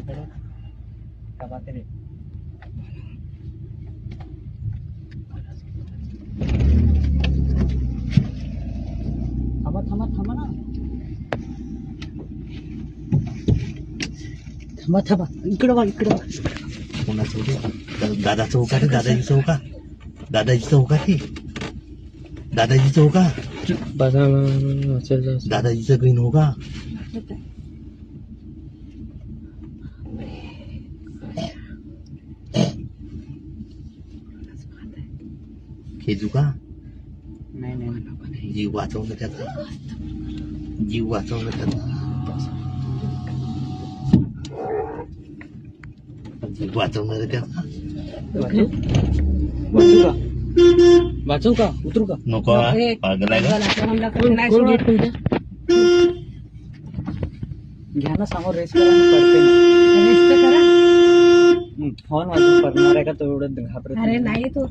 माझ्याकडे का तरी थांबा थांबा थांबा ना थांबा थांबा इकडं बघ इकडं कोणाचं होते दादा चौका रे दादाजी चौका दादाजी चौका रे दादाजी चौका दादाजीचं ग्रीन हो का खेचू का नाही नाही जीव वाचवणं त्याचा जीव वाचवणं त्याचा जीव वाचवणार आहे त्याचा वाचू का उतरू का नको पागल आहे का घ्या ना समोर रेस करा पडते ना फोन वाजून पडणार आहे का तो एवढं घाबरत अरे नाही तो